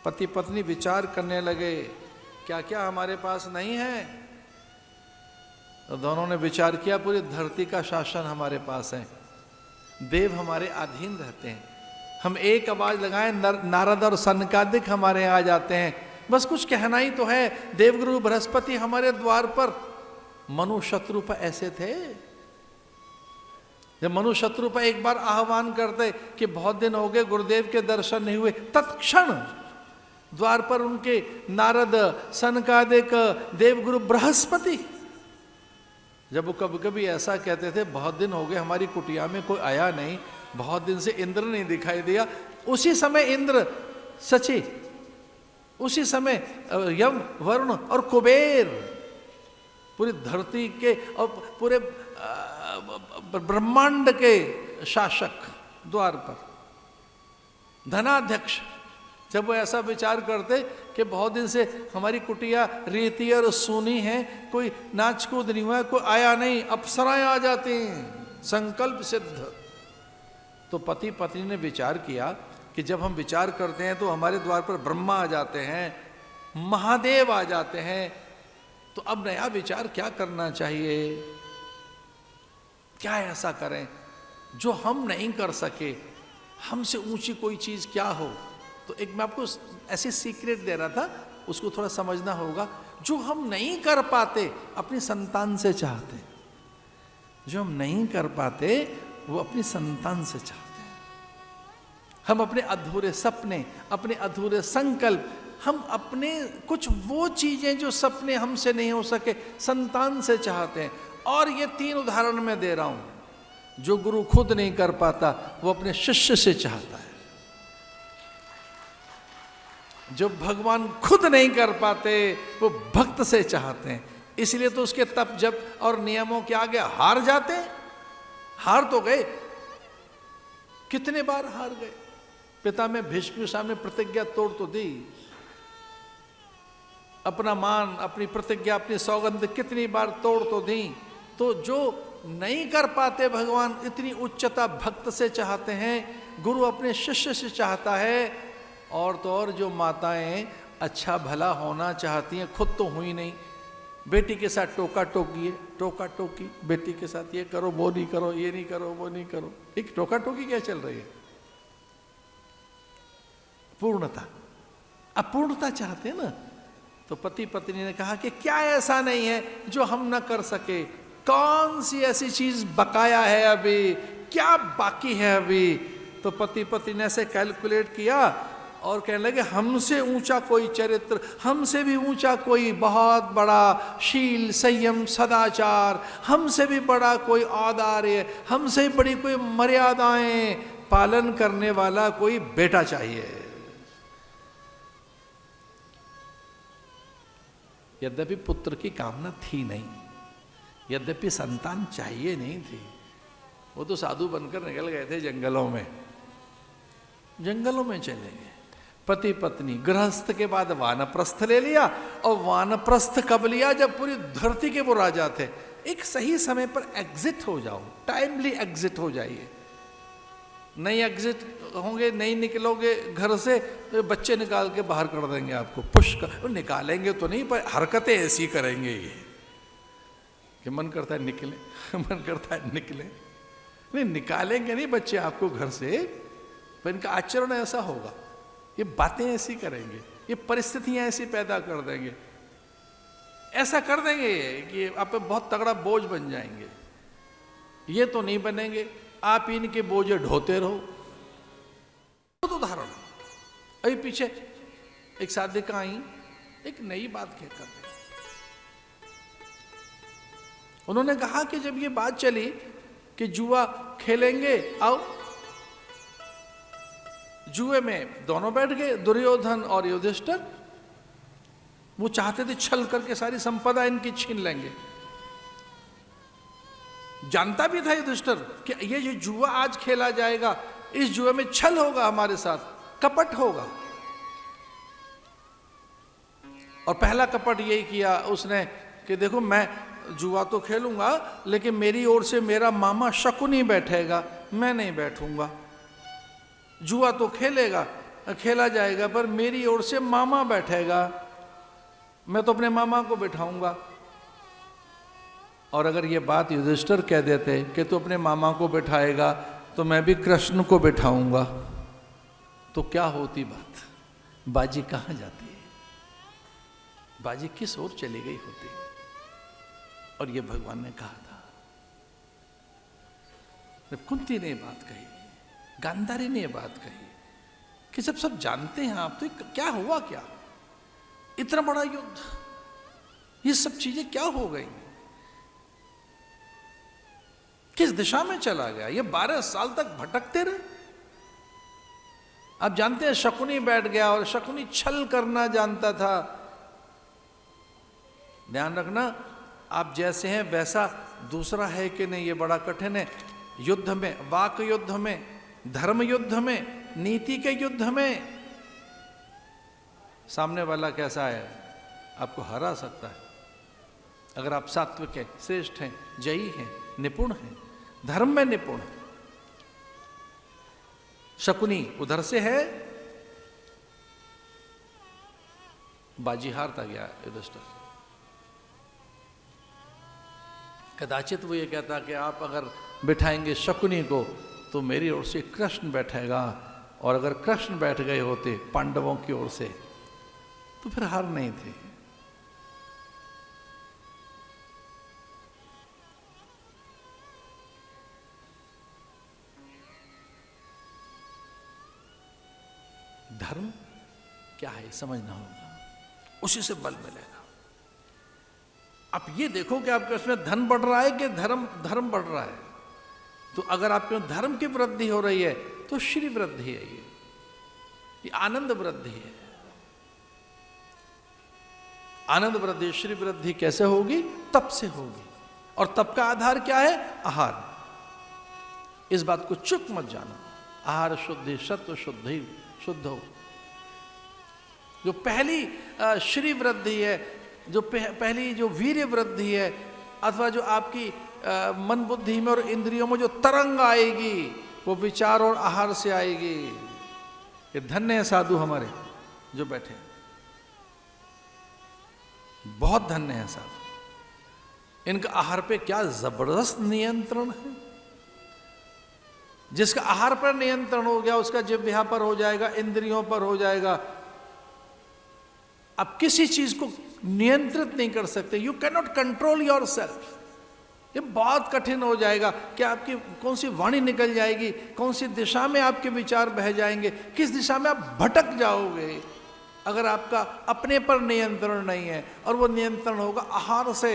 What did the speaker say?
पति पत्नी विचार करने लगे क्या क्या हमारे पास नहीं है। तो दोनों ने विचार किया पूरी धरती का शासन हमारे पास है, देव हमारे अधीन रहते हैं, हम एक आवाज लगाएं नारद और सनकादिक हमारे यहाँ आ जाते हैं, बस कुछ कहना ही तो है। देवगुरु बृहस्पति हमारे द्वार पर। मनु शत्रुपा ऐसे थे, जब मनु शत्रुपा एक बार आह्वान करते कि बहुत दिन हो गए गुरुदेव के दर्शन नहीं हुए, तत्क्षण द्वार पर उनके नारद सनकादिक देवगुरु बृहस्पति। जब वो कभी कभी ऐसा कहते थे बहुत दिन हो गए हमारी कुटिया में कोई आया नहीं, बहुत दिन से इंद्र नहीं दिखाई दिया, उसी समय इंद्र सची, उसी समय यम वरुण और कुबेर पूरी धरती के और पूरे ब्रह्मांड के शासक द्वार पर धनाध्यक्ष, जब वो ऐसा विचार करते कि बहुत दिन से हमारी कुटिया रेती और सूनी है, कोई नाच कूद नहीं हुआ, कोई आया नहीं, अप्सराएं आ जाती हैं, संकल्प सिद्ध। तो पति पत्नी ने विचार किया कि जब हम विचार करते हैं तो हमारे द्वार पर ब्रह्मा आ जाते हैं, महादेव आ जाते हैं, तो अब नया विचार क्या करना चाहिए, क्या ऐसा करें जो हम नहीं कर सके, हमसे ऊंची कोई चीज क्या हो। तो एक मैं आपको ऐसी सीक्रेट दे रहा था, उसको थोड़ा समझना होगा। जो हम नहीं कर पाते अपनी संतान से चाहते, जो हम नहीं कर पाते वो अपनी संतान से चाहते हैं। हम अपने अधूरे सपने, अपने अधूरे संकल्प, हम अपने कुछ वो चीजें जो सपने हमसे नहीं हो सके संतान से चाहते हैं। और ये 3 उदाहरण मैं दे रहा हूं। जो गुरु खुद नहीं कर पाता वो अपने शिष्य से चाहता है, जो भगवान खुद नहीं कर पाते वो भक्त से चाहते हैं। इसलिए तो उसके तप जप और नियमों के आगे हार जाते हैं। हार तो गए, कितने बार हार गए। पिता में भीष्म के सामने प्रतिज्ञा तोड़ तो दी, अपना मान, अपनी प्रतिज्ञा, अपनी सौगंध कितनी बार तोड़ तो दी। तो जो नहीं कर पाते भगवान इतनी उच्चता भक्त से चाहते हैं, गुरु अपने शिष्य से चाहता है। और तो और जो माताएं अच्छा भला होना चाहती हैं, खुद तो हुई नहीं, बेटी के साथ टोका टोकी है, टोका टोकी बेटी के साथ, ये करो वो नहीं करो, ये नहीं करो वो नहीं करो। एक टोका टोकी क्या चल रही है, पूर्णता, अपूर्णता चाहते हैं ना। तो पति पत्नी ने कहा कि क्या ऐसा नहीं है जो हम ना कर सके, कौन सी ऐसी चीज बकाया है अभी, क्या बाकी है अभी। तो पति पत्नी ने ऐसे कैलकुलेट किया और कहने लगे हमसे ऊंचा कोई चरित्र, हमसे भी ऊंचा कोई बहुत बड़ा शील संयम सदाचार, हमसे भी बड़ा कोई औदार्य, हमसे भी बड़ी कोई मर्यादाएं पालन करने वाला कोई बेटा चाहिए। यद्यपि पुत्र की कामना थी नहीं, यद्यपि संतान चाहिए नहीं थी, वो तो साधु बनकर निकल गए थे जंगलों में, जंगलों में चले गए। पति पत्नी गृहस्थ के बाद वानप्रस्थ ले लिया, और वानप्रस्थ कब लिया, जब पूरी धरती के वो राजा थे। एक सही समय पर एग्जिट हो जाओ, टाइमली एग्जिट हो जाइए। नहीं एग्जिट होंगे, नहीं निकलोगे घर से तो बच्चे निकाल के बाहर कर देंगे आपको, पुश कर निकालेंगे तो नहीं, पर हरकतें ऐसी करेंगे ये कि मन करता है निकले, मन करता है निकले। नहीं निकालेंगे नहीं बच्चे आपको घर से, पर इनका आचरण ऐसा होगा, ये बातें ऐसी करेंगे, ये परिस्थितियां ऐसी पैदा कर देंगे, ऐसा कर देंगे कि आप पे बहुत तगड़ा बोझ बन जाएंगे। ये तो नहीं बनेंगे, आप इनके बोझे ढोते रहो। तो उदाहरण अभी पीछे एक साधिका आई, एक नई बात कहकर गई। उन्होंने कहा कि जब ये बात चली कि जुआ खेलेंगे, आओ जुए में दोनों बैठ गए, दुर्योधन और युधिष्ठिर। वो चाहते थे छल करके सारी संपदा इनकी छीन लेंगे। जानता भी था युधिष्ठिर कि ये जुआ आज खेला जाएगा, इस जुए में छल होगा, हमारे साथ कपट होगा। और पहला कपट यही किया उसने कि देखो मैं जुआ तो खेलूंगा, लेकिन मेरी ओर से मेरा मामा शकुनी बैठेगा, मैं नहीं बैठूंगा। जुआ तो खेलेगा, खेला जाएगा, पर मेरी ओर से मामा बैठेगा, मैं तो अपने मामा को बिठाऊंगा। और अगर ये बात युधिष्ठिर कह देते कि तू अपने मामा को बिठाएगा तो मैं भी कृष्ण को बिठाऊंगा, तो क्या होती बात? बाजी कहाँ जाती है? बाजी किस ओर चली गई होती? और ये भगवान ने कहा था। जब कुंती ने बात कही, गांधारी ने बात कही कि जब सब जानते हैं आप, तो क्या हुआ? क्या इतना बड़ा युद्ध, ये सब चीजें क्या हो गई? किस दिशा में चला गया? ये 12 साल तक भटकते रहे। आप जानते हैं शकुनी बैठ गया, और शकुनी छल करना जानता था। ध्यान रखना, आप जैसे हैं वैसा दूसरा है कि नहीं, ये बड़ा कठिन है। युद्ध में, वाक युद्ध में, धर्म युद्ध में, नीति के युद्ध में सामने वाला कैसा है आपको हरा सकता है। अगर आप सात्विक हैं, श्रेष्ठ हैं, जयी हैं, निपुण हैं, धर्म में निपुण है। शकुनी उधर से है, बाजी हारता गया युधिष्ठिर। कदाचित वो ये कहता कि आप अगर बिठाएंगे शकुनी को तो मेरी ओर से कृष्ण बैठेगा, और अगर कृष्ण बैठ गए होते पांडवों की ओर से तो फिर हार नहीं थे। धर्म क्या है समझना होगा, उसी से बल मिलेगा। आप ये देखो कि आपके उसमें धन बढ़ रहा है कि धर्म बढ़ रहा है। तो अगर आपके धर्म की वृद्धि हो रही है तो श्री वृद्धि है, ये आनंद वृद्धि है। आनंद वृद्धि, श्री वृद्धि कैसे होगी? तप से होगी। और तप का आधार क्या है? आहार। इस बात को चुप मत जाना। आहार शुद्धि, सत्व शुद्धि, शुद्ध हो। जो पहली श्री वृद्धि है, जो पहली जो वीर्य वृद्धि है, अथवा जो आपकी मन बुद्धि में और इंद्रियों में जो तरंग आएगी, वो विचार और आहार से आएगी। ये धन्य है साधु हमारे जो बैठे, बहुत धन्य है साधु। इनका आहार पे क्या जबरदस्त नियंत्रण है। जिसका आहार पर नियंत्रण हो गया उसका जिह्वा पर हो जाएगा, इंद्रियों पर हो जाएगा। आप किसी चीज को नियंत्रित नहीं कर सकते। You can not control your self. ये बहुत कठिन हो जाएगा कि आपकी कौन सी वाणी निकल जाएगी, कौन सी दिशा में आपके विचार बह जाएंगे, किस दिशा में आप भटक जाओगे, अगर आपका अपने पर नियंत्रण नहीं है। और वो नियंत्रण होगा आहार से।